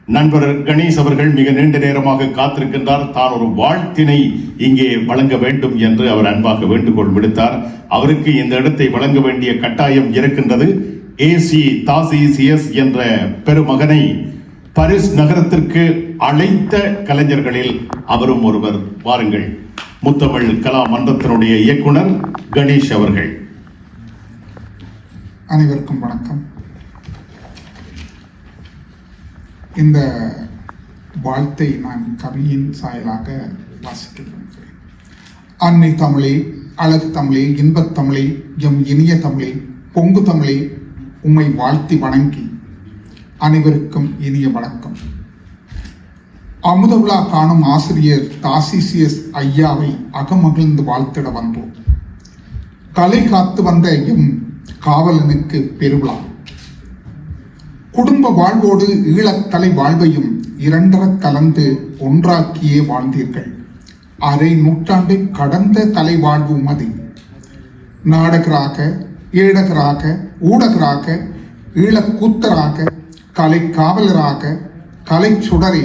நண்பர் கணேஷ் அவர்கள் மிக நீண்ட நேரமாக காத்திருக்கின்றார். தான் ஒரு வாழ்த்தினை இங்கே வழங்க வேண்டும் என்று அவர் அன்பாக வேண்டுகோள் விடுத்தார். அவருக்கு இந்த இடத்தை வழங்க வேண்டிய கட்டாயம் இருக்கின்றது. ஏசி தாசிசிஎஸ் என்ற பெருமகனை பாரிஸ் நகரத்திற்கு அழைத்த கலைஞர்களில் அவரும் ஒருவர். வாருங்கள், முத்தமிழ் கலா மன்றத்தினுடைய இயக்குனர் கணேஷ் அவர்கள். அனைவருக்கும் வணக்கம். இந்த வாழ்த்தை நான் கவியின் சாயலாக வாசிக்கிறேன். அன்னை தமிழே, அழகு தமிழே, இன்பத் தமிழே, எம் இனிய தமிழே, பொங்கு தமிழே, உம்மை வாழ்த்தி வணங்கி அனைவருக்கும் இனிய வணக்கம். அமுத விழா காணும் ஆசிரியர் தாசிசிஎஸ் ஐயாவை அகமகிழ்ந்து வாழ்த்திட வந்தோம். கலை காத்து வந்த எம் காவலனுக்கு பெருவிழா. குடும்ப வாழ்வோடு ஈழக்கலை வாழ்வையும் இரண்டரக் கலந்து ஒன்றாக்கியே வாழ்ந்தீர்கள். அரை நூற்றாண்டை கடந்த கலை வாழ்வு மதி. நாடகராக, ஏடகராக, ஊடகராக, ஈழக்கூத்தராக, கலை காவலராக, கலை சுடரை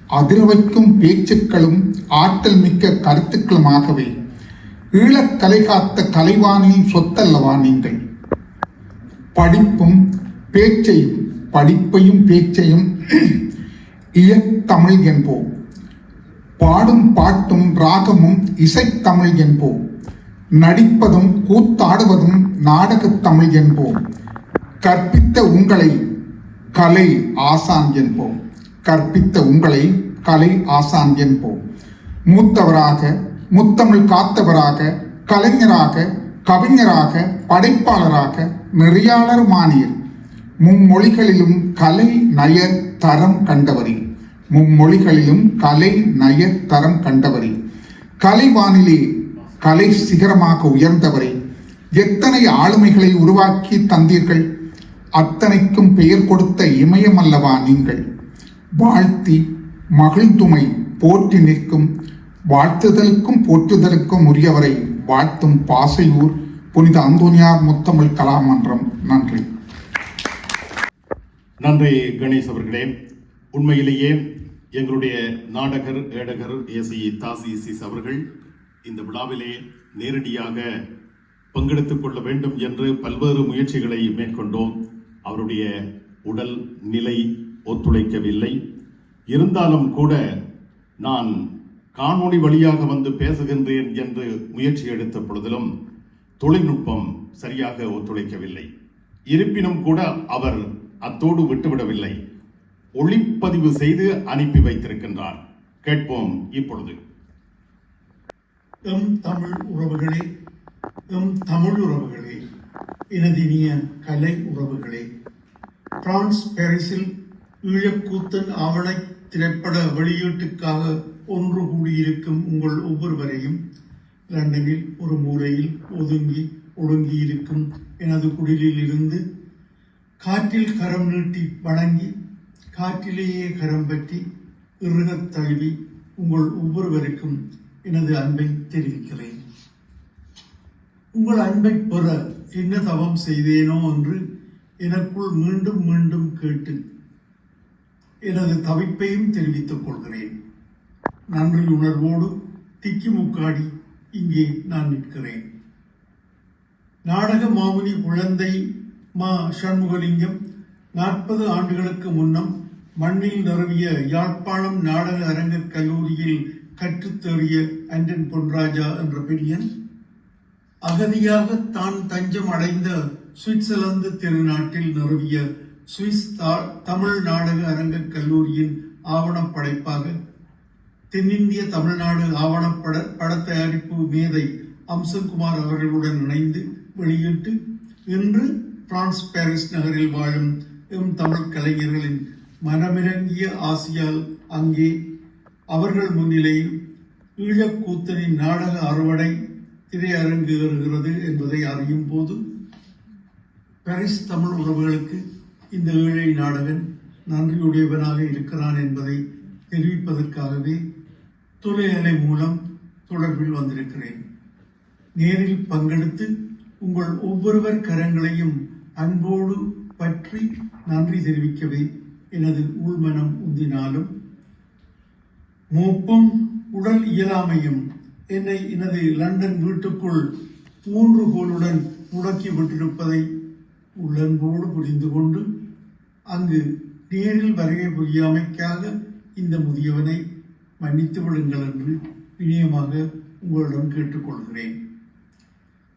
அதிர வைக்கும் பேச்சுக்களும் ஆற்றல் மிக்க கருத்துக்களுமாகவே ஈழக்கலை காத்த கலைவானின் சொத்தல்லவா நீங்கள். படிப்பும் பேச்சையும், படிப்பையும் பேச்சையும் இயத்தமிழ் என்போம். பாடும் பாட்டும் ராகமும் இசைத்தமிழ் என்போம். நடிப்பதும் கூத்தாடுவதும் நாடகத் தமிழ் என்போம். கற்பித்த உங்களை கலை ஆசான் என்போம். கற்பித்த உங்களை கலை ஆசான் என்போம். மூத்தவராக, முத்தமிழ் காத்தவராக, கலைஞராக, கவிஞராக, படைப்பாளராக, நெறியாளருமானீர். மும்மொழிகளிலும் கலை நய தரம் கண்டவரே. மும்மொழிகளிலும் கலை நய தரம் கண்டவரே. கலைவானிலே கலை சிகரமாக உயர்ந்தவரே. எத்தனை ஆளுமைகளை உருவாக்கி தந்தீர்கள். அத்தனைக்கும் பெயர் கொடுத்த இமயம் அல்லவா நீங்கள். வாழ்த்தி மகிழ்ந்துமை போற்றி நிற்கும் வாழ்த்துதலுக்கும் போற்றுதலுக்கும் உரியவரை வாழ்த்தும் பாசையூர் புனித அந்தோனியார் முத்தமிழ் கலா மன்றம். நன்றி. நன்றி கணேஷ் அவர்களே. உண்மையிலேயே எங்களுடைய நாடகர், ஏடகர் ஏசி தாசிசிஎஸ் அவர்கள் இந்த விழாவிலே நேரடியாக பங்கெடுத்துக் கொள்ள வேண்டும் என்று பல்வேறு முயற்சிகளை மேற்கொண்டோம். அவருடைய உடல் நிலை ஒத்துழைக்கவில்லை. இருந்தாலும் கூட நான் காணொளி வழியாக வந்து பேசுகின்றேன் என்று முயற்சி எடுத்த பொழுதிலும் தொழில்நுட்பம் சரியாக ஒத்துழைக்கவில்லை. இருப்பினும் கூட அவர் அத்தோடு விட்டுவிடவில்லை. ஒளிப்பதிவு செய்து அனுப்பி வைத்திருக்கின்றார். கேட்போம் இப்பொழுது. எம் தமிழ் உறவுகளே, எம் தமிழ் உறவுகளே, எனதினிய கலை உறவுகளே, பிரான்ஸ் பாரிஸில் ஈழக்கூத்தன் ஆவண திரைப்பட வெளியீட்டுக்காக ஒன்று கூடியிருக்கும் உங்கள் ஒவ்வொருவரையும் லண்டனில் ஒரு மூலையில் ஒடுங்கியிருக்கும் எனது குடிலில் இருந்து காற்றில் கரம் நீட்டி வணங்கி, காற்றிலேயே கரம் பற்றி இறுகத் தழுவி உங்கள் ஒவ்வொருவருக்கும் எனது அன்பை தெரிவிக்கிறேன். உங்கள் அன்பை பெற என்ன தவம் செய்தேனோ என்று எனக்குள் மீண்டும் மீண்டும் கேட்டு எனது தவிப்பையும் தெரிவித்துக் கொள்கிறேன். நன்றி உணர்வோடு திக்கி முக்காடி இங்கே நான் நிற்கிறேன். நாடக மாமுனி குழந்தை மா சண்முகலிங்கம் 40 ஆண்டுகளுக்கு முன்னம் மண்ணில் நிறுவிய யாழ்ப்பாணம் நாடக அரங்க கல்லூரியில் கற்றுத்தேறிய ஆண்டன் பொன்ராஜா என்ற பெரியன் அகதியாக தான் தஞ்சம் அடைந்த சுவிட்சர்லாந்து திருநாட்டில் நிறுவிய சுவிஸ் தமிழ் நாடக அரங்க கல்லூரியின் ஆவணப்படைப்பாக தென்னிந்திய தமிழ்நாடு ஆவணப்பட தயாரிப்பு மேதை அம்சகுமார் அவர்களுடன் இணைந்து வெளியிட்டு இன்று பிரான்ஸ் பாரிஸ் நகரில் வாழும் எம் தமிழ் கலைஞர்களின் மனமிறங்கிய ஆசையால் அங்கே அவர்கள் முன்னிலையில் ஈழக்கூத்தனின் நாடக அறுவடை திரையரங்கேறுகிறது என்பதை அறியும் போது பாரிஸ் தமிழ் உறவுகளுக்கு இந்த ஏழை நாடகன் நன்றியுடையவனாக இருக்கிறான் என்பதை தெரிவிப்பதற்காகவே தொலைஅலை மூலம் தொடர்பில் வந்திருக்கிறேன். நேரில் பங்கெடுத்து உங்கள் ஒவ்வொருவர் கரங்களையும் அன்போடு பற்றி நன்றி தெரிவிக்கவே எனது உள்மனம் உந்தினாலும் மூப்பும் உடல் இயலாமையும் என்னை எனது லண்டன் வீட்டுக்குள் ஊன்றுகோலுடன் முடக்கி விட்டிருப்பதை உள்ளன்போடு புரிந்து கொண்டு அங்கு நேரில் வருகை புரியாமைக்காக இந்த முதியவனை மன்னித்து விடுங்கள் என்று வினயமாக உங்களிடம் கேட்டுக்கொள்கிறேன்.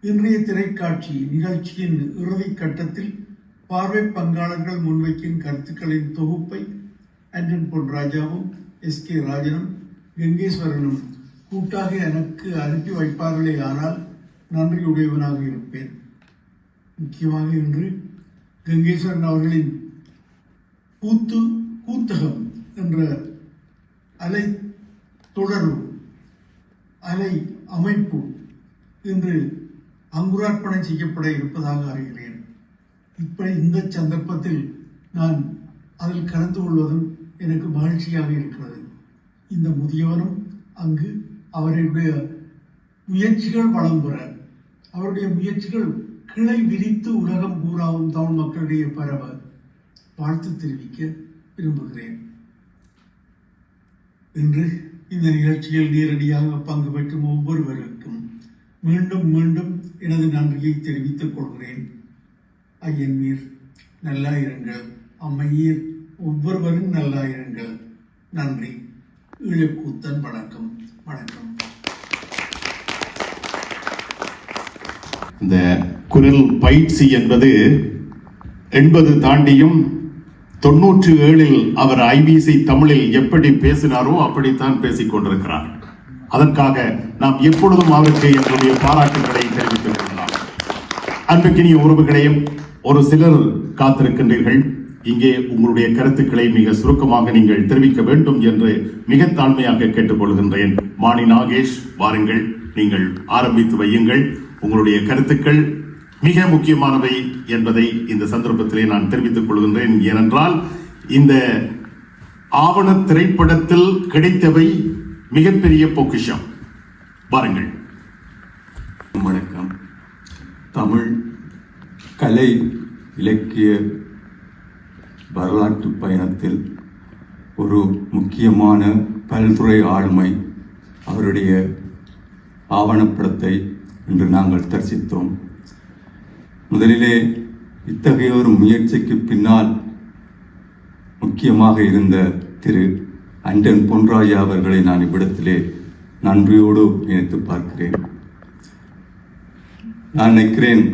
இன்றைய திரைக்காட்சி நிகழ்ச்சியின் இறுதி கட்டத்தில் பார்வை பங்காளர்கள் முன்வைக்கும் கருத்துக்களின் தொகுப்பை ஆண்டன் பொன்ராஜாவும் SK ராஜனும் கங்கேஸ்வரனும் கூட்டாக எனக்கு அனுப்பி வைப்பார்களே ஆனால் நன்றியுடையவனாக இருப்பேன். முக்கியமாக இன்று கங்கேஸ்வரன் அவர்களின் கூத்தகம் என்ற அலை தொடர்பு அலை அமைப்பு இன்று அங்குரார்ப்பணம் செய்யப்பட இருப்பதாக அறிகிறேன். இப்படி இந்த சந்தர்ப்பத்தில் நான் அதில் கலந்து கொள்வதும் எனக்கு மகிழ்ச்சியாக இருக்கிறது. இந்த முதியவனும் அங்கு அவருடைய முயற்சிகள் வளம் பெற, அவருடைய முயற்சிகள் கிளை விரித்து உலகம் பூராவும் தமிழ் மக்களிடையே பரவ வாழ்த்து தெரிவிக்க விரும்புகிறேன். இன்று இந்த நிகழ்ச்சியில் நேரடியாக பங்கு பெற்றும் ஒவ்வொருவருக்கும் மீண்டும் மீண்டும் எனது நன்றியை தெரிவித்துக் கொள்கிறேன். ஐயன்மீர் நல்லாயிருங்கள், அம்மையீர் ஒவ்வொருவரும் நல்லாயிருங்கள். நன்றி. ஈழக்கூத்தன் வணக்கம். வணக்கம். இந்த குரல் பயிற்சி என்பது 80 தாண்டியும் 97 அவர் IBC தமிழில் எப்படி பேசினாரோ அப்படித்தான் பேசிக் கொண்டிருக்கிறார். அதற்காக நாம் எப்பொழுதும் அவருக்கு என்னுடைய பாராட்டுகளை தெரிவித்துக் கொள்ளலாம். அன்புக்கினிய உறவுகளையும் ஒரு சிலர் காத்திருக்கின்றீர்கள். இங்கே உங்களுடைய கருத்துக்களை மிக சுருக்கமாக நீங்கள் தெரிவிக்க வேண்டும் என்று மிக தாழ்மையாக கேட்டுக்கொள்கின்றேன். மாணி நாகேஷ், வாருங்கள், நீங்கள் ஆரம்பித்து வையுங்கள். உங்களுடைய கருத்துக்கள் மிக முக்கியமானவை என்பதை இந்த சந்தர்ப்பத்திலே நான் தெரிவித்துக் கொள்கின்றேன். ஏனென்றால் இந்த ஆவண திரைப்படத்தில் கிடைத்தவை மிகப்பெரிய பொக்கிஷம். பாருங்கள். வணக்கம். தமிழ் கலை இலக்கிய வரலாற்று பயணத்தில் ஒரு முக்கியமான பல்துறை ஆளுமை அவருடைய ஆவணப்படத்தை இன்று நாங்கள் தரிசித்தோம். முதலிலே இத்தகைய ஒரு முயற்சிக்கு பின்னால் முக்கியமாக இருந்த திரு ஆண்டன் பொன்ராஜா அவர்களை நான் இவ்விடத்திலே நன்றியோடு நினைத்து பார்க்கிறேன். நான் நினைக்கிறேன்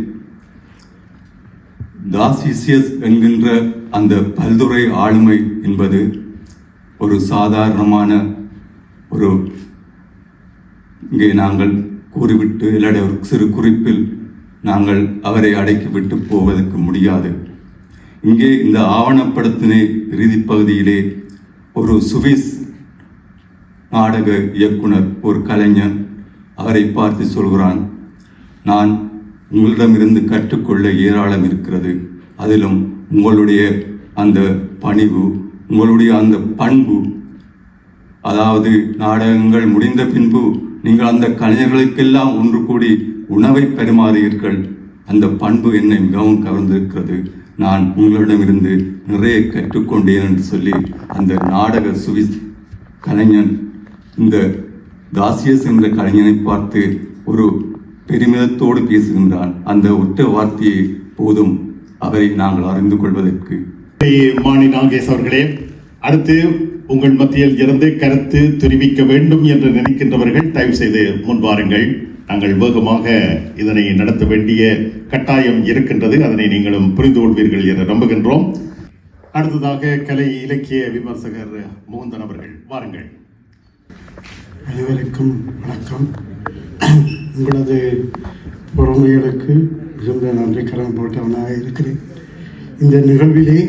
தாசிசியஸ் என்கின்ற அந்த பல்துறை ஆளுமை என்பது ஒரு சாதாரணமான ஒரு இங்கே நாங்கள் கூறிவிட்டு இல்லாத ஒரு சிறு குறிப்பில் நாங்கள் அவரை அடக்கிவிட்டு போவதற்கு முடியாது. இங்கே இந்த ஆவணப்படத்தினை இறுதி பகுதியிலே ஒரு சுவிஸ் நாடக இயக்குனர், ஒரு கலைஞன் அவரை பார்த்து சொல்கிறான், நான் உங்களிடமிருந்து கற்றுக்கொள்ள ஏராளம் இருக்கிறது. அதிலும் உங்களுடைய அந்த பணிவு, உங்களுடைய அந்த பண்பு, அதாவது நாடகங்கள் முடிந்த பின்பு நீங்கள் அந்த கலைஞர்களுக்கெல்லாம் ஒன்று கூடி உணவை பரிமாறுகிறீர்கள். அந்த பண்பு என்னை மிகவும் கவர்ந்திருக்கிறது. நான் உங்களிடமிருந்து நிறைய கற்றுக்கொண்டேன் என்று சொல்லி அந்த நாடக சுவிஸ் கலைஞன் இந்த தாசியஸ் என்ற கலைஞனை பார்த்து ஒரு பெருமிதத்தோடு பேசுகின்றான். அந்த ஒற்ற வார்த்தையை போதும் அவரை நாங்கள் அறிந்து கொள்வதற்கு. மாணி நாகேஷ் அவர்களே, அடுத்து உங்கள் மத்தியில் இருந்து கருத்து தெரிவிக்க வேண்டும் என்று நினைக்கின்றவர்கள் தயவு செய்து முன்வாருங்கள். நாங்கள் வேகமாக இதனை நடத்த வேண்டிய கட்டாயம் இருக்கின்றது. அதனை நீங்களும் புரிந்து கொள்வீர்கள் என்று நம்புகின்றோம். அடுத்ததாக கலை இலக்கிய விமர்சகர் முகுந்தன் அவர்கள், வாருங்கள். அனைவருக்கும் வணக்கம். உங்களது பொறுமைகளுக்கு மிகுந்த நன்றி கடன் போட்டவனாக இருக்கிறேன். இந்த நிகழ்விலே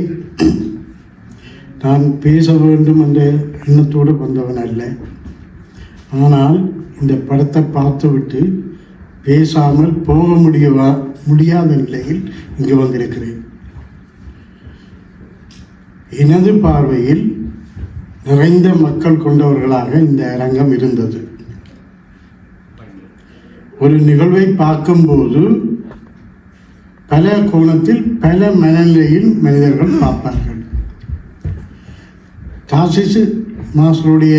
நான் பேச வேண்டும் என்ற எண்ணத்தோடு வந்தவன் அல்ல. ஆனால் இந்த படத்தை பார்த்துவிட்டு பேசாமல் போக முடியாத நிலையில் இங்கு வந்திருக்கிறேன். எனது பார்வையில் நிறைந்த மக்கள் கொண்டவர்களாக இந்த அரங்கம் இருந்தது. ஒரு நிகழ்வை பார்க்கும்போது பல கோணத்தில் பல மனநிலையில் மனிதர்கள் பார்ப்பார்கள். தாசிசு மாஸ்டருடைய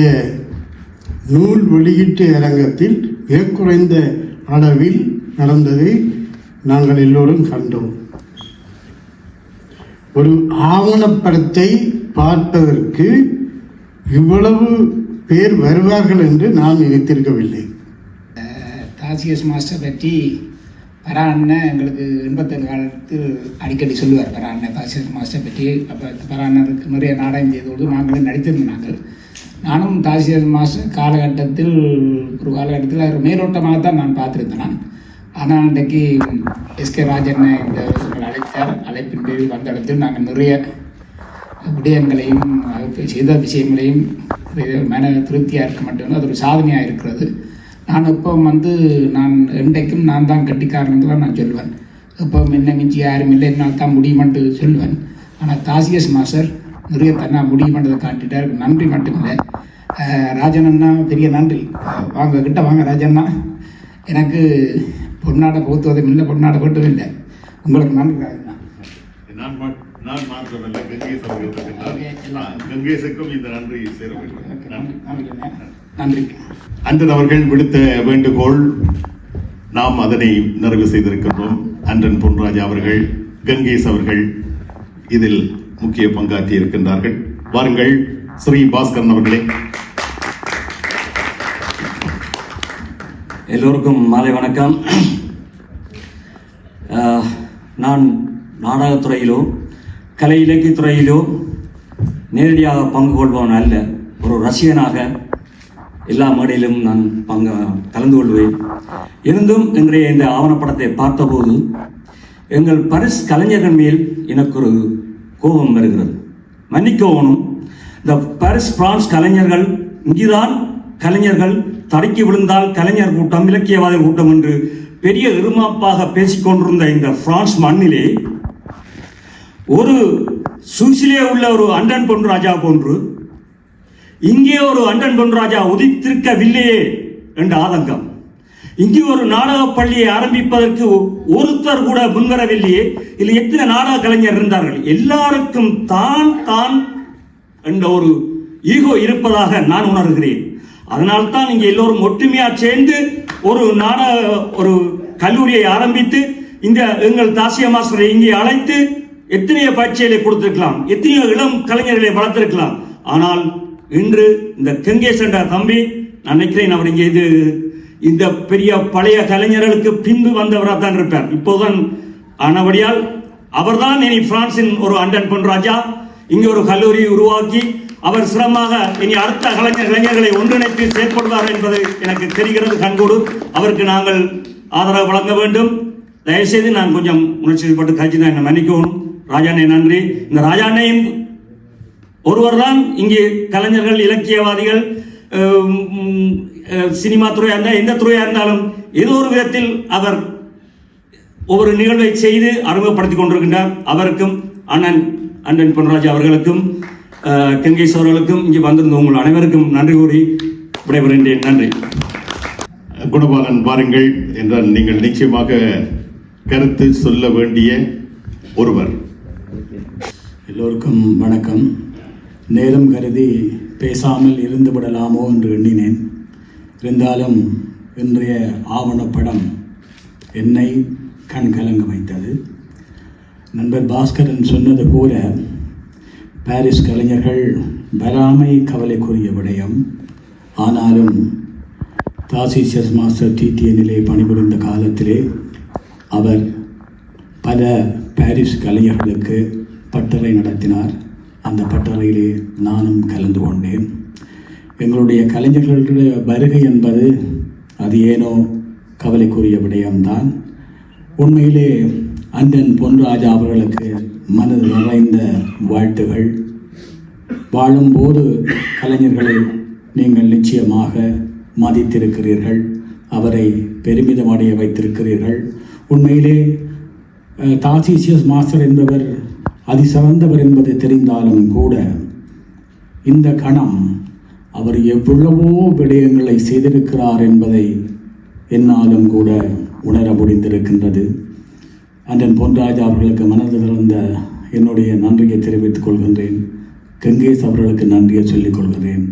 நூல் வெளியீட்டு அரங்கத்தில் மிக குறைந்த அளவில் நடந்ததை நாங்கள் எல்லோரும் கண்டோம். ஒரு ஆவணப்படத்தை பார்ப்பதற்கு இவ்வளவு பேர் வருவார்கள் என்று நான் நினைத்திருக்கவில்லை. தாசியஸ் மாஸ்டர் பற்றி பரா அண்ணன் எங்களுக்கு 87 காலத்தில் அடிக்கடி சொல்லுவார். பரா அண்ணன் தாசியஸ் மாஸ்டர் பற்றி. அப்போ பரா அண்ணனுக்கு நிறைய நாடகம் செய்தோடு நாங்களும் நடித்திருந்தாங்க. நானும் தாசியஸ் மாஸ்டர் காலகட்டத்தில் அவர் மேலோட்டமாகத்தான் நான் பார்த்துருந்தேன். ஆனால் இன்றைக்கு எஸ்கே ராஜண்ண இந்த அழைத்தார். அழைப்பின் பேரில் வந்த இடத்தில் நாங்கள் நிறைய விடயங்களையும் செய்த விஷயங்களையும் மன திருப்தியாக இருக்க மட்டும் அது ஒரு சாதனையாக இருக்கிறது. நான் இப்போ நான் என்றைக்கும் நான் தான் கட்டிக்காரன் தான் நான் சொல்லுவேன். இப்போ என்ன மிஞ்சி யாரும் இல்லை, என்னால் தான் முடியுமென்று சொல்லுவேன். ஆனால் தாசியஸ் மாஸ்டர் நிறைய தன்னா முடியுமென்றதை காட்டிட்டார். நன்றி மட்டுமில்லை, ராஜண்ணா பெரிய நன்றி. வாங்க கிட்ட வாங்க ராஜண்ணா. எனக்கு பொன்னாடை போத்துவதும் இல்லை, பொன்னாடை போட்டதும் இல்லை. உங்களுக்கு நன்றி ராஜண்ணா. நான் மாத்திரமல்ல, கங்கேசுக்கும் இந்த நன்றி சேர வேண்டும். நன்றி. அன்றன் அவர்கள் விடுத்த வேண்டுகோள் நாம் அதனை நிறைவு செய்திருக்கின்றோம். அன்றன் பொன்ராஜா அவர்கள், கங்கேஷ் அவர்கள் இதில் முக்கிய பங்காற்றி இருக்கின்றார்கள். வாருங்கள் ஸ்ரீ பாஸ்கரன் அவர்களே. எல்லோருக்கும் மாலை வணக்கம். நான் நாடகத்துறையிலோ கலை இலக்கியத்துறையிலோ நேரடியாக பங்கு கொள்பவன் அல்ல. ஒரு ரசிகனாக எல்லா மேடையிலும் நான் கலந்து கொள்வேன். இருந்தும் இன்றைய இந்த ஆவணப்படத்தை பார்த்தபோது எங்கள் பாரிஸ் கலைஞர்கள் மேல் எனக்கு ஒரு கோபம் வருகிறது. மன்னிக்கோனும், இந்த பாரிஸ் பிரான்ஸ் கலைஞர்கள் இங்குதான் கலைஞர்கள் தடுக்கி விழுந்தால் கலைஞர் கூட்டம், இலக்கியவாதிகள் கூட்டம் என்று பெரிய இருமாப்பாக பேசிக்கொண்டிருந்த இந்த பிரான்ஸ் மண்ணிலே ஒரு சுவிஸிலே உள்ள ஒரு அண்டன் பொன்ராஜா போன்று இங்கே ஒரு அண்டன் பொன்ராஜா உதித்திருக்கவில்லையே என்ற ஆதங்கம். இங்கே ஒரு நாடக பள்ளியை ஆரம்பிப்பதற்கு ஒருத்தர் கூட முன்வரவில்லையே. இதில் எத்தனை நாடக கலைஞர் இருந்தார்கள்? எல்லாருக்கும் தான் தான் என்ற ஒரு ஈகோ இருப்பதாக நான் உணர்கிறேன். அதனால்தான் இங்கே எல்லோரும் ஒற்றுமையா சேர்ந்து ஒரு கல்லூரியை ஆரம்பித்து இந்த எங்கள் தாசிய மாஸ்டரை இங்கே அழைத்து எத்தனையோ பயிற்சிகளை கொடுத்திருக்கலாம், எத்தனையோ இளம் கலைஞர்களை வளர்த்திருக்கலாம். ஆனால் இன்று இந்த கங்கேஷ் என்ற தம்பி, நான் நினைக்கிறேன் அவர் இங்கே இந்த பெரிய பழைய கலைஞர்களுக்கு பின்பு வந்தவராக தான் இருப்பார். இப்போதான் ஆனபடியால் அவர்தான் இனி பிரான்சின் ஒரு அண்டன் பொன்ராஜா. இங்கே ஒரு கல்லூரியை உருவாக்கி அவர் சிரமமாக இனி அடுத்த கலைஞர்களை ஒன்றிணைத்து செயற்படுவார் என்பது எனக்கு தெரிகிறது கண்கூடு. அவருக்கு நாங்கள் ஆதரவு வழங்க வேண்டும். தயவுசெய்து நான் கொஞ்சம் உணர்ச்சிப்பட்டு கட்சி தான் என்னை மன்னிக்கவும். ராஜாண்ணே நன்றி. இந்த ராஜாண்ணையும் ஒருவர் தான் இங்கே கலைஞர்கள், இலக்கியவாதிகள், சினிமா துறையாக இருந்தால் எந்த துறையாக இருந்தாலும் ஏதோ ஒரு விதத்தில் அவர் ஒவ்வொரு நிகழ்வை செய்து அறிமுகப்படுத்திக் கொண்டிருக்கின்றார். அவருக்கும் அண்ணன் பொன்ராஜா அவர்களுக்கும் கங்கேஷ் அவர்களுக்கும் இங்கே வந்திருந்த உங்கள் அனைவருக்கும் நன்றி கூறி விடைபெறுகின்றேன். நன்றி. குணபாலன் வாருங்கள் என்றால் நீங்கள் நிச்சயமாக கருத்து சொல்ல வேண்டிய ஒருவர். எல்லோருக்கும் வணக்கம். நேரம் கருதி பேசாமல் இருந்து விடலாமோ என்று எண்ணினேன். இருந்தாலும் இன்றைய ஆவணப்படம் என்னை கண்கலங்க வைத்தது. நண்பர் பாஸ்கரன் சொன்னது போல பாரிஸ் கலைஞர்கள் வராமை கவலைக்குரிய விடயம். ஆனாலும் தாசியஸ் மாஸ்டர் டிடிஎனிலே பணிபுரிந்த காலத்திலே அவர் பல பாரிஸ் கலைஞர்களுக்கு பட்டறை நடத்தினார். அந்த பட்டறையிலே நானும் கலந்து கொண்டேன். எங்களுடைய கலைஞர்களுடைய வருகை என்பது அது ஏனோ கவலைக்குரிய விடயம்தான். உண்மையிலே அண்டன் பொன்ராஜா அவர்களுக்கு மனது நிறைந்த வாழ்த்துகள். வாழும்போது கலைஞர்களை நீங்கள் நிச்சயமாக மதித்திருக்கிறீர்கள், அவரை பெருமிதம் அடைய வைத்திருக்கிறீர்கள். உண்மையிலே தாசியஸ் மாஸ்டர் என்பவர் அதிசிறந்தவர் என்பது தெரிந்தாலும் கூட இந்த கணம் அவர் எவ்வளவோ விடயங்களை செய்திருக்கிறார் என்பதை என்னாலும் கூட உணர முடிந்திருக்கின்றது. அண்ணன் பொன்ராஜா அவர்களுக்கு மனது திறந்த என்னுடைய நன்றியை தெரிவித்துக் கொள்கின்றேன். கங்கேஷ் அவர்களுக்கு நன்றியை சொல்லிக் கொள்கிறேன்.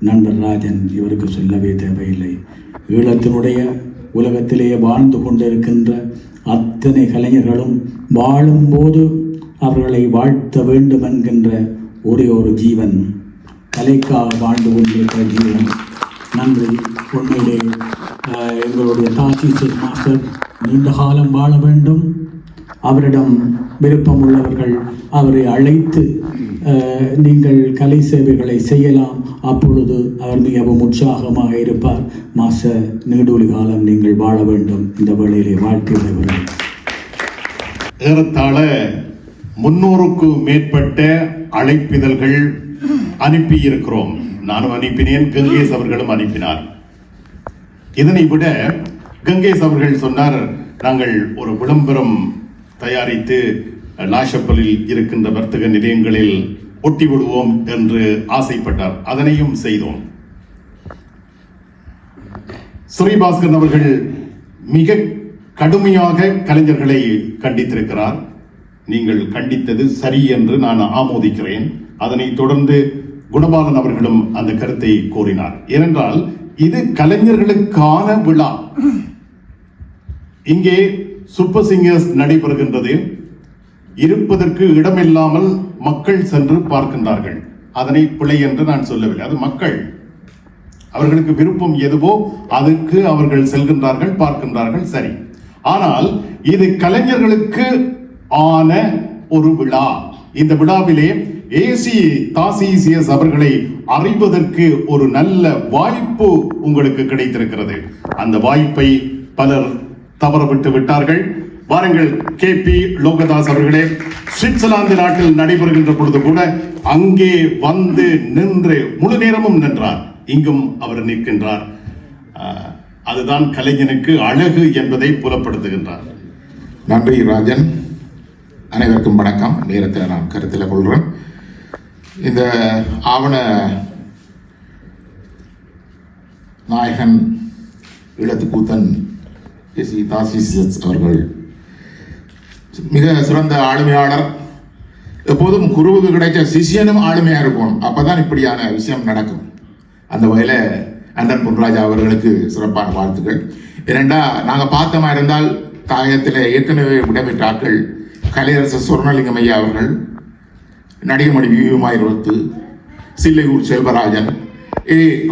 நண்பர் ராஜன் இவருக்கு சொல்லவே தேவையில்லை. ஈழத்தினுடைய உலகத்திலேயே வாழ்ந்து கொண்டிருக்கின்ற அத்தனை கலைஞர்களும் வாழும்போது அவர்களை வாழ்த்த வேண்டும் என்கின்ற ஒரே ஒரு ஜீவன், கலைக்காக வாழ்ந்து கொண்டிருக்கிற ஜீவன். நன்றி. உண்மையிலே எங்களுடைய தாசிஸ் மாஸ்டர் நீண்ட காலம் வாழ வேண்டும். அவரிடம் விருப்பம் உள்ளவர்கள் அவரை அழைத்து நீங்கள் கலை சேவைகளை செய்யலாம். அப்பொழுது அவர் மிகவும் உற்சாகமாக இருப்பார். மாஸ்டர் நீடூழி காலம் நீங்கள் வாழ வேண்டும். இந்த வேளையிலே வாழ்க்கை விளைவுகள் ஏறத்தாழ 300க்கு மேற்பட்ட அழைப்பிதழ்கள் அனுப்பி இருக்கிறோம். நானும் அனுப்பினேன், கங்கேஷ் அவர்களும் அனுப்பினார். இதனை விட கங்கேஷ் அவர்கள் சொன்னார், நாங்கள் ஒரு விளம்பரம் தயாரித்து லாஷப்பலில் இருக்கின்ற வர்த்தக நிலையங்களில் ஒட்டி விடுவோம் என்று ஆசைப்பட்டார். அதனையும் செய்தோம். ஸ்ரீபாஸ்கரன் அவர்கள் மிக கடுமையாக கலைஞர்களை கண்டித்திருக்கிறார். நீங்கள் கண்டித்தது சரி என்று நான் ஆமோதிக்கிறேன். அதனைத் தொடர்ந்து குணபாலன் அவர்களும் அந்த கருத்தை கோரினார். ஏனென்றால் இது கலைஞர்களுக்கான விழா. இங்கே சூப்பர் சிங்கர்ஸ் நடைபெறுகின்றது. இருப்பதற்கு இடமில்லாமல் மக்கள் சென்று பார்க்கின்றார்கள். அதனை பிழை என்று நான் சொல்லவில்லை. அது மக்கள், அவர்களுக்கு விருப்பம் எதுவோ அதற்கு அவர்கள் செல்கின்றார்கள், பார்க்கின்றார்கள், சரி. ஆனால் இது கலைஞர்களுக்கு ஆன ஒரு விழா. இந்த விழாவிலே ஏசி தாசிசிஎஸ் அவர்களை அறிவதற்கு ஒரு நல்ல வாய்ப்பு உங்களுக்கு கிடைத்திருக்கிறது. அந்த வாய்ப்பை பலர் தவறவிட்டு விட்டார்கள். வாருங்கள், KP லோகதாஸ் அவர்களே, சுவிட்சர்லாந்து நாட்டில் நடைபெறுகின்ற பொழுது கூட அங்கே வந்து நின்று முழு நேரமும் நின்றார். இங்கும் அவர் நிற்கின்றார். அதுதான் கலைஞனுக்கு அழகு என்பதை புலப்படுத்துகின்றார். நன்றி ராஜன். அனைவருக்கும் வணக்கம். நேரத்தில் நான் கருத்தில் கொள்கிறேன். இந்த ஆவண நாயகன் ஈழத்துக்கூத்தன் ஏசி தாசிஸ் அவர்கள் மிக சிறந்த ஆளுமையாளர். எப்போதும் குருவுக்கு கிடைச்ச சிஷியனும் ஆளுமையா இருக்கும். அப்பதான் இப்படியான விஷயம் நடக்கும். அந்த வகையில அண்டன் பொன்ராஜா அவர்களுக்கு சிறப்பான வாழ்த்துக்கள். ஏனென்றா நாங்கள் பார்த்தமா இருந்தால் தாயத்தில் ஏற்கனவே விடப்பெற்ற ஆட்கள் கலையரசர் சொர்ணலிங்கம் ஐயா அவர்கள், நடிகமணி வியூமாயிரத்து, சில்லையூர் செல்வராஜன்,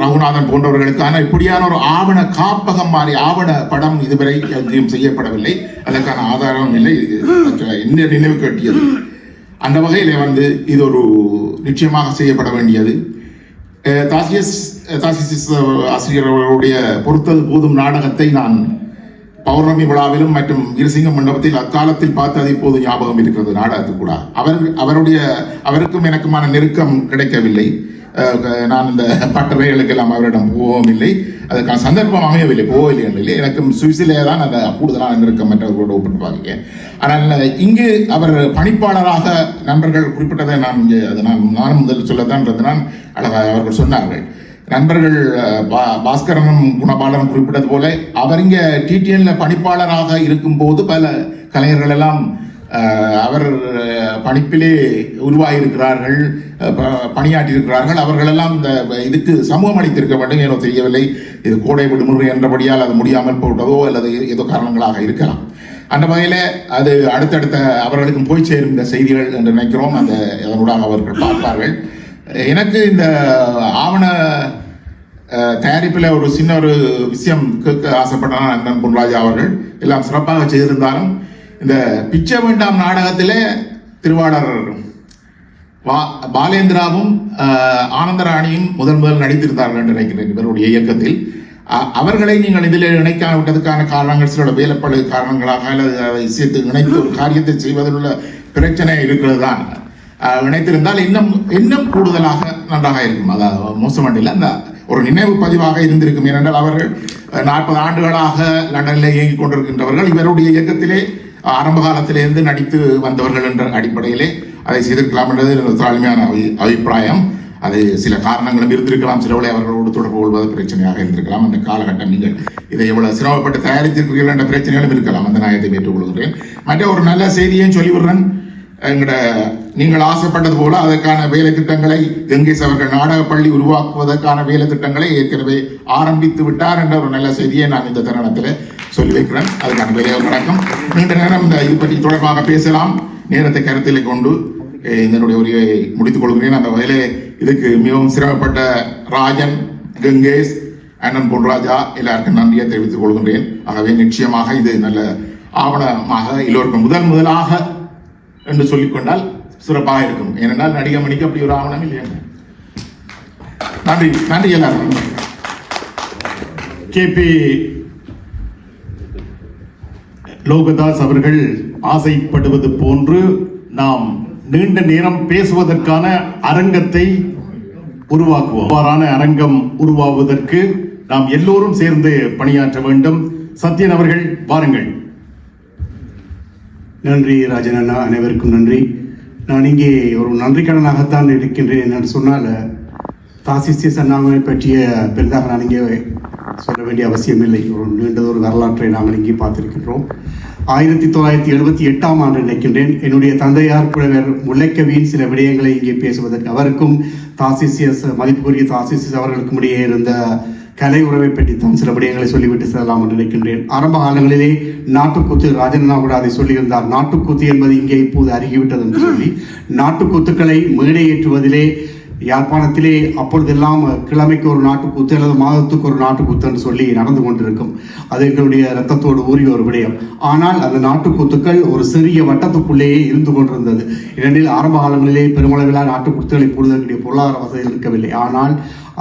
ரகுநாதன் போன்றவர்களுக்கான இப்படியான ஒரு ஆவண காப்பகம் மாதிரி ஆவண படம் இதுவரை எங்கேயும் செய்யப்படவில்லை. அதற்கான ஆதாரம் இல்லை. என்ன நினைவு கட்டியது. அந்த வகையில் வந்து இது ஒரு நிச்சயமாக செய்யப்பட வேண்டியது. தாசிஸ் ஆசிரியர் அவர்களுடைய பொறுத்தது போதும் நாடகத்தை நான் பௌர்ணமி விழாவிலும் மற்றும் இருசிங்க மண்டபத்தில் அக்காலத்தில் பார்த்தது இப்போது ஞாபகம் இருக்கிறது. நாடகத்துக்கு கூட அவருக்கும் எனக்குமான நெருக்கம் கிடைக்கவில்லை. நான் இந்த பட்டறைகளுக்கெல்லாம் அவரிடம் போகவும் இல்லை. அதுக்கான சந்தர்ப்பம் அமையவில்லை, போகவில்லை இல்லை. எனக்கும் சுவிஸிலே தான் அந்த கூடுதலான நெருக்கம் மற்றவர்களோடு ஒப்பிட்டு பார்க்கிறேன். ஆனால் இங்கு அவர் பணிப்பாளராக நண்பர்கள் குறிப்பிட்டதை நான் முதல் சொல்லத்தான் நான் அழகாக அவர்கள் சொன்னார்கள். நண்பர்கள் பாஸ்கரனும் குணபாலனும் குறிப்பிட்டது போல அவர் இங்க டிடிஎன்ல பணிப்பாளராக இருக்கும் போது பல கலைஞர்கள் எல்லாம் அவர் பணிப்பிலே உருவாகியிருக்கிறார்கள், பணியாற்றியிருக்கிறார்கள். அவர்களெல்லாம் இந்த இதுக்கு சமூகம் அளித்திருக்க வேண்டும். ஏனோ தெரியவில்லை, இது கோடை விடுமுறை என்றபடியால் அது முடியாமல் போட்டதோ அல்லது ஏதோ காரணங்களாக இருக்கலாம். அந்த வகையில் அது அடுத்தடுத்த அவர்களுக்கும் போய் சேரும் இந்த செய்திகள் என்று நினைக்கிறோம். அதனூடாக அவர்கள் பார்ப்பார்கள். எனக்கு இந்த ஆவண தயாரிப்பில் ஒரு சின்ன ஒரு விஷயம் கேட்க ஆசைப்பட்டான் அண்ணன் பொன்ராஜா அவர்கள். எல்லாம் சிறப்பாக செய்திருந்தாலும் இந்த பிச்சை வேண்டாம் நாடகத்திலே திருவாளர் பாலேந்திராவும் ஆனந்தராணியும் முதல் நடித்திருந்தார்கள் என்று நினைக்கிறேன் இவருடைய இயக்கத்தில். அவர்களை நீங்கள் இதில் இணைக்காவிட்டதுக்கான காரணங்கள் சில வேலைப்படு காரணங்களாக அல்லது அதை சேர்த்து இணைத்து ஒரு காரியத்தை செய்வதில் உள்ள பிரச்சனை இருக்கிறது தான். இணைத்திருந்தால் இன்னும் கூடுதலாக நன்றாக இருக்கும். அதாவது மோசமண்டில் அந்த ஒரு நினைவு பதிவாக இருந்திருக்கும். ஏனென்றால் அவர்கள் 40 ஆண்டுகளாக லண்டனில் இயங்கிக் கொண்டிருக்கின்றவர்கள். இவருடைய இயக்கத்திலே ஆரம்ப காலத்திலிருந்து நடித்து வந்தவர்கள் என்ற அடிப்படையிலே அதை செய்திருக்கலாம் என்றது தாழ்மையான அபிப்பிராயம். அது சில காரணங்களும் இருந்திருக்கலாம். சிலவளை அவர்களோடு தொடர்பு கொள்வது பிரச்சனையாக இருந்திருக்கலாம். அந்த காலகட்டம் நீங்கள் இதை எவ்வளவு சிரமப்பட்டு தயாரித்திருக்கிறீர்கள் என்ற பிரச்சனைகளும் இருக்கலாம். அந்த நியாயத்தை ஏற்றுக்கொள்கிறேன். மற்ற ஒரு நல்ல செய்தியையும் சொல்லிவிடுறேன். எங்கட நீங்கள் ஆசைப்பட்டது போல அதற்கான வேலை திட்டங்களை கங்கேஷ் அவர்கள் நாடகப்பள்ளி உருவாக்குவதற்கான வேலை திட்டங்களை ஏற்கனவே ஆரம்பித்து விட்டார் என்ற ஒரு நல்ல செய்தியை நான் இந்த தருணத்தில் சொல்லி வைக்கிறேன். அதுக்கான வேலையை நடக்கும். நீண்ட நேரம் இந்த இது பற்றி தொடர்பாக பேசலாம். நேரத்தை கருத்தில் கொண்டு இதனுடைய உரையை முடித்துக் கொள்கிறேன். அந்த வகையிலே இதுக்கு மிகவும் சிரமப்பட்ட ராஜன், கங்கேஷ், அண்ணன் பொன்ராஜா எல்லாருக்கும் நன்றியை தெரிவித்துக் கொள்கின்றேன். ஆகவே நிச்சயமாக இது நல்ல ஆவணமாக எல்லோருக்கும் முதலாக என்று சொல்லிக்கொண்டால் சிறப்பாக இருக்கும். ஏனென்றால் நடிகமணிக்கு அப்படி ஒரு ஆவணம் இல்லை. நன்றி நன்றி எல்லாரும். KP லோகதாஸ் அவர்கள் ஆசைப்படுவது போன்று நாம் நீண்ட நேரம் பேசுவதற்கான அரங்கத்தை உருவாக்குவோம். அவ்வாறான அரங்கம் உருவாவதற்கு நாம் எல்லோரும் சேர்ந்து பணியாற்ற வேண்டும். சத்யன் அவர்கள் வாருங்கள். நன்றி ராஜன் அண்ணா, அனைவருக்கும் நன்றி. நான் இங்கே ஒரு நன்றிக்கடனாகத்தான் இருக்கின்றேன் என்று சொன்னால் தாசிஸ் அண்ணாவை பற்றிய பெரிதாக நான் இங்கே சொல்ல வேண்டிய அவசியமில்லை. ஒரு நீண்டதொரு வரலாற்றை நாங்கள் இங்கே பார்த்திருக்கின்றோம். 1978ஆம் ஆண்டு நினைக்கின்றேன் என்னுடைய தந்தையார் புலவர் முல்லைக்கவியின் சில விடயங்களை இங்கே பேசுவதற்கு அவருக்கும் தாசிஸ் மதிப்புக்குரிய தாசிஸ் அவர்களுக்கும் இடையே இருந்த கலை உறவை பற்றி தான் சில விடயங்களை சொல்லிவிட்டு செல்லலாம் என்று நினைக்கின்றேன். ஆரம்ப காலங்களிலே நாட்டுக்கூத்து, ராஜண்ணா கூட அதை சொல்லியிருந்தார், நாட்டுக்கூத்து என்பது இங்கே இப்போது அருகிவிட்டது என்று சொல்லி நாட்டுக்கூத்துக்களை மேடையேற்றுவதிலே யாழ்ப்பாணத்திலே அப்பொழுதெல்லாம் கிழமைக்கு ஒரு நாட்டுக்கூத்து அல்லது மாதத்துக்கு ஒரு நாட்டுக்கூத்து என்று சொல்லி நடந்து கொண்டிருக்கும். அது எங்களுடைய இரத்தத்தோடு ஊறிய ஒரு விடயம். ஆனால் அந்த நாட்டுக்கூத்துக்கள் ஒரு சிறிய வட்டத்துக்குள்ளேயே இருந்து கொண்டிருந்தது. ஏனெனில் ஆரம்ப காலங்களிலே பெருமளவிலான நாட்டுக்கூத்துக்களை போடுவதற்குரிய பொருளாதார வசதிகள் இருக்கவில்லை. ஆனால்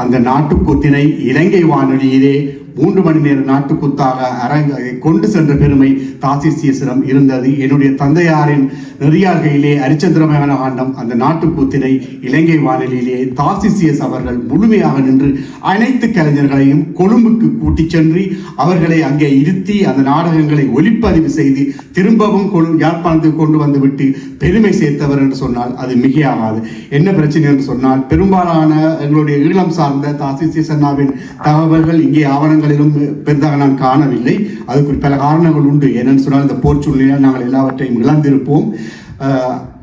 அந்த நாட்டுக்கூத்தினை இலங்கை வானொலியிலே 3 மணி நேர நாட்டுக்கூத்தாக கொண்டு சென்ற பெருமை தாசிசியசிடம் இருந்தது. என்னுடைய தந்தையாரின் நெறியார்கையிலே அரிச்சந்திரமயான ஆண்டம் அந்த நாட்டுக்கூத்தினை இலங்கை வானொலியிலே தாசிசியஸ் அவர்கள் முழுமையாக நின்று அனைத்து கலைஞர்களையும் கொழும்புக்கு கூட்டிச் சென்று அவர்களை அங்கே இருத்தி அந்த நாடகங்களை ஒலிப்பதிவு செய்து திரும்பவும் யாழ்ப்பாணத்துக்கு கொண்டு வந்து விட்டு பெருமை சேர்த்தவர் என்று சொன்னால் அது மிகையாகாது. என்ன பிரச்சனை என்று சொன்னால் பெரும்பாலான எங்களுடைய ஈழம் சார்ந்த தாசிசியஸ் அண்ணாவின் தகவல்கள் இங்கே ஆவணங்களிலும் பெரிதாக நான் காணவில்லை. அதுக்கு பல காரணங்கள் உண்டு. ஏனென்று சொன்னால் இந்த போர் சூழ்நிலையால் நாங்கள் எல்லாவற்றையும் இழந்திருப்போம்.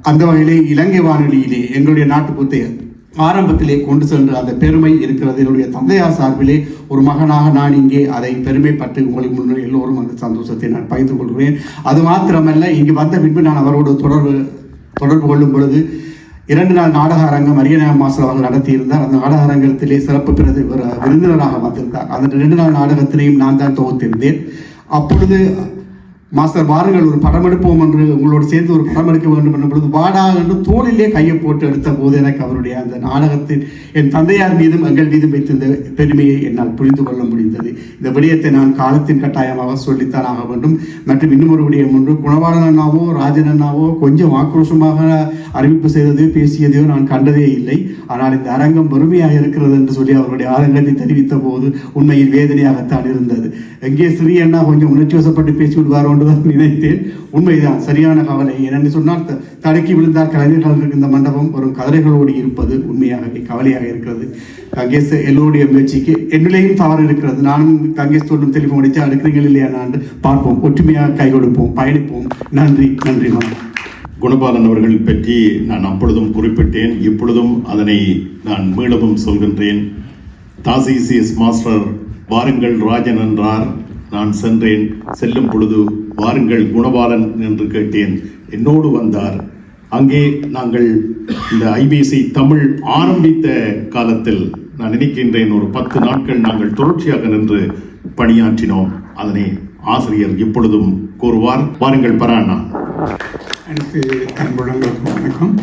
அந்த வகையிலே இலங்கை வானொலியிலே எங்களுடைய நாட்டுக்கூத்தை ஆரம்பத்திலே கொண்டு சென்ற அந்த பெருமை இருக்கிறது. என்னுடைய தந்தையார் சார்பிலே ஒரு மகனாக நான் இங்கே அதை பெருமைப்பட்டு உங்களுக்கு முன்னே எல்லோரும் அந்த சந்தோஷத்தை நான் பகிர்ந்து கொள்கிறேன். அது மாத்திரமல்ல, இங்கு வந்த பின்பு நான் அவரோடு தொடர்பு கொள்ளும் பொழுது 2 நாள் நாடக அரங்கம் அரியநாயக மாஸ்டர் அவர்கள் நடத்தியிருந்தார். அந்த நாடக அரங்கத்திலே சிறப்பு விருந்தினராக வந்திருந்தார். அந்த 2 நாள் நாடகத்தினையும் நான் தான் தொகுத்திருந்தேன். அப்பொழுது மாஸ்டர் வாருங்கள் ஒரு படம் எடுப்போம் என்று உங்களோடு சேர்ந்து ஒரு படம் எடுக்க வேண்டும் என்ற பொழுது வாடா என்று தோளிலே கையை போட்டு எடுத்த போது எனக்கு அவருடைய அந்த நாடகத்தில் என் தந்தையார் மீதும் எங்கள் மீதும் வைத்திருந்த பெருமையை என்னால் புரிந்து கொள்ள முடிந்தது. இந்த விடயத்தை நான் காலத்தின் கட்டாயமாக சொல்லித்தான் ஆக வேண்டும். மற்றும் இன்னும் ஒரு விடயம் ஒன்று, குணவாளன் அண்ணாவோ ராஜன் அண்ணாவோ கொஞ்சம் ஆக்ரோஷமாக அறிவிப்பு செய்ததோ பேசியதையோ நான் கண்டதே இல்லை. ஆனால் இந்த அரங்கம் வறுமையாக இருக்கிறது என்று சொல்லி அவருடைய அரங்கத்தை தெரிவித்த போது உண்மையில் வேதனையாகத்தான் இருந்தது. எங்கே சிறிய அண்ணா கொஞ்சம் உணர்ச்சி வசப்பட்டு பேசி விடுவாரோ நினைத்தேன். உண்மைதான், சரியான கவலை. ஏனென்று சொன்னால் தடுக்கி விழுந்தார் கலைஞர்களுக்கு இந்த மண்டபம் வரும் கதிரைகளோடு இருப்பது உண்மையாக கவலையாக இருக்கிறது. கங்கேஷ் எல்லோருடைய முயற்சிக்கு என்னிலேயும் தவறு இருக்கிறது. நானும் கங்கேஷ் சொல்லும் டெலிஃபோன் அடிச்சா அடுக்கிறீங்கள் இல்லையா நான் பார்ப்போம், ஒற்றுமையாக கை கொடுப்போம், பயணிப்போம். நன்றி நன்றி. குணபாலன் அவர்கள் பற்றி நான் அப்பொழுதும் குறிப்பிட்டேன், இப்பொழுதும் அதனை நான் மீளவும் சொல்கின்றேன். தாசிசிஎஸ் மாஸ்டர் வாருங்கள் ராஜன் என்றார். நான் சென்றேன். செல்லும் பொழுது வாருங்கள் குணபாலன் என்று கேட்டேன். என்னோடு வந்தார். அங்கே நாங்கள் இந்த ஐபிசி தமிழ் ஆரம்பித்த காலத்தில் நான் நினைக்கின்றேன் ஒரு 10 நாட்கள் நாங்கள் தொடர்ச்சியாக நின்று பணியாற்றினோம். அதனை ஆசிரியர் இப்பொழுதும் கூறுவார். வாருங்கள் பராண்ணா. எனக்கு அன்புடங்களுக்கு வணக்கம்.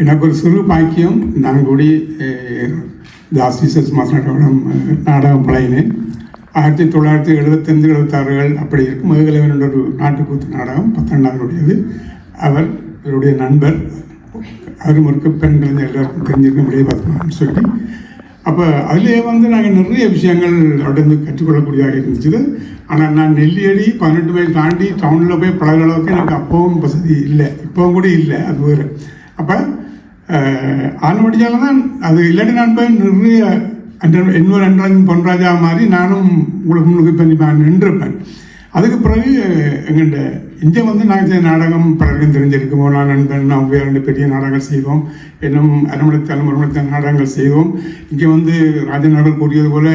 எனக்கு ஒரு சிறு பாக்கியம், நான் கூடி தாசிசஸ் மாஸ்டரிடம் நாடகம் பழகினேன். 1975 76 அப்படி இருக்கும். மேகலவன் என்ற ஒரு நாட்டுக்கூத்து நாடகம் 12ஆவதுடையது. அவர் இவருடைய நண்பர், அவரும் இருக்க பெண் கலைஞர் எல்லாருக்கும் தெரிஞ்சிருக்க முடியாது சொல்லி, அப்போ அதிலே நாங்கள் நிறைய விஷயங்கள் அவர்கிட்ட கற்றுக்கொள்ளக்கூடியதாக இருந்துச்சு. ஆனால் நான் நெல்லியடி 18 மைல் தாண்டி டவுனில் போய் பழகிற அளவுக்கு எனக்கு அப்பவும் வசதி இல்லை, இப்போவும் கூட இல்லை. அது வேறு. அப்போ ஆனபடியால் தான் அது இல்லாட்டி நான் போய் நிறைய இன்னொரு அன்றன் பொன்ராஜா மாதிரி நானும் உங்களுக்கு முன்னுக்கு பண்ணி நின்றுப்பேன். அதுக்கு பிறகு எங்கள்கிட்ட இங்கே வந்து நாங்கள் செய்த நாடகம் பலருக்கும் தெரிஞ்சிருக்குமோ, நான் நண்பன் நான் வேறு பெரிய நாடகங்கள் செய்தோம், இன்னும் அரைமணித்த நாடகங்கள் செய்தோம். இங்கே வந்து ராஜன் அவர்கள் கூறியது போல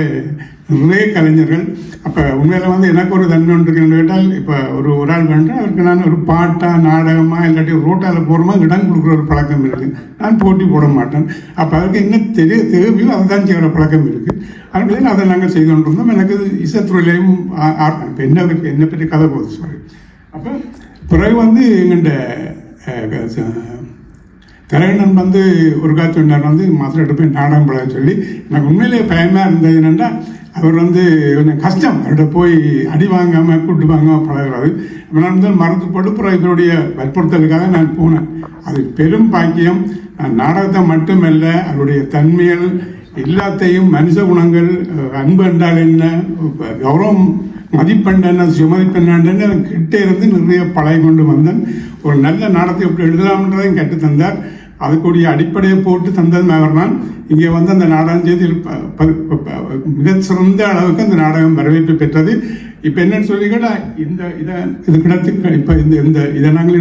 நிறைய கலைஞர்கள். அப்போ உண்மையில் வந்து எனக்கு ஒரு தன்மை ஒன்று இருக்குன்னு கேட்டால், இப்போ ஒரு ஆள் வேண்டாம் அவருக்கு நான் ஒரு பாட்டாக நாடகமாக இல்லாட்டி ரோட்டால் போகிறோமா இடம் கொடுக்குற ஒரு பழக்கம் இருக்குது. நான் போட்டி போட மாட்டேன். அப்போ அதுக்கு என்ன தேவையோ அதை தான் செய்கிற பழக்கம் இருக்குது. அதனால அதை நாங்கள் செய்து கொண்டிருந்தோம். எனக்கு இசைத்துறையிலையும் என்ன பற்றி கதை போகுது சாரி. அப்போ பிறகு வந்து எங்கள்கிட்ட கலைஞன் வந்து ஒரு காட்சி சொன்னார் வந்து மாஸ்டர்கிட்ட போய் நாடகம் பழக சொல்லி. எனக்கு உண்மையிலேயே பயமாக இருந்தது என்னென்னா, அவர் வந்து கொஞ்சம் கஷ்டம், அவர்கிட்ட போய் அடி வாங்காமல் கூட்டு வாங்காமல் பழகிறாரு. நான் வந்து மறந்து போட்டு பிறகு இவருடைய வற்புறுத்தலுக்காக நான் போனேன். அது பெரும் பாக்கியம். நான் நாடகத்தை மட்டுமல்ல, அவருடைய தன்மைகள் எல்லாத்தையும், மனுஷ குணங்கள், அன்பு என்றால் என்ன, கௌரவம் மதிப்பெண்ண சுமதிப்பெண்ணு கிட்டே இருந்து நிறைய பழகி கொண்டு வந்தேன். ஒரு நல்ல நாடகத்தை எப்படி எழுதலாம்ன்றதையும் கற்றுத்தந்தார். அதுக்குரிய அடிப்படையை போட்டு தந்தது அவர் தான். இங்கே வந்து அந்த நாடகம் செய்து மிக சிறந்த அளவுக்கு அந்த நாடகம் வரவேற்பு பெற்றது. இப்போ என்னன்னு சொல்லி கேட்டால், இது கிடத்துக்கு இப்போ இதை நாங்கள்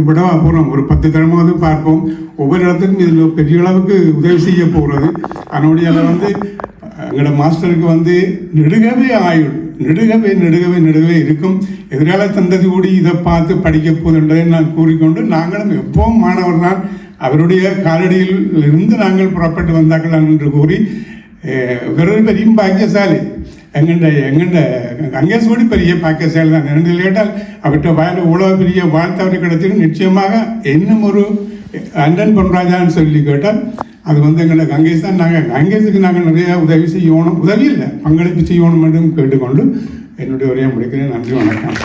விடவா போகிறோம், ஒரு 10 தடமாவது பார்ப்போம். ஒவ்வொரு இடத்துக்கும் இதில் பெரிய அளவுக்கு உதவி செய்ய போகிறது. அதனுடைய அதை வந்து எங்களோட மாஸ்டருக்கு வந்து நெடுகவே ஆயுள் நெடுகவே இருக்கும். எதிர்கால தந்ததி கூடி இதை பார்த்து படிக்க போகுதுன்றதை நான் கூறிக்கொண்டு, நாங்களும் எப்பவும் மாணவர் தான், அவருடைய காலடியில் இருந்து நாங்கள் புறப்பட்டு வந்தார்கள் என்று கூறி, வெறும் பெரிய பாக்கியசாலி எங்கண்ட அங்கேசோடி பெரிய பாக்கியசாலி தான். ரெண்டு கேட்டால் அவர்கிட்ட வயலில் இவ்வளோ பெரிய வாழ்த்து அவருக்கு கிடைச்சிருக்கு. நிச்சயமாக இன்னும் ஒரு அண்டன் பொன்ராஜான்னு சொல்லி கேட்டால் அது வந்து எங்களை கங்கேஷ் தான். நாங்கள் கங்கேஷுக்கு நாங்கள் நிறைய உதவி செய்யணும், உதவி இல்லை பங்களிப்பு செய்யணும் என்றும் கேட்டுக்கொண்டு என்னுடைய உரையை முடிக்கிறேன். நன்றி, வணக்கம்.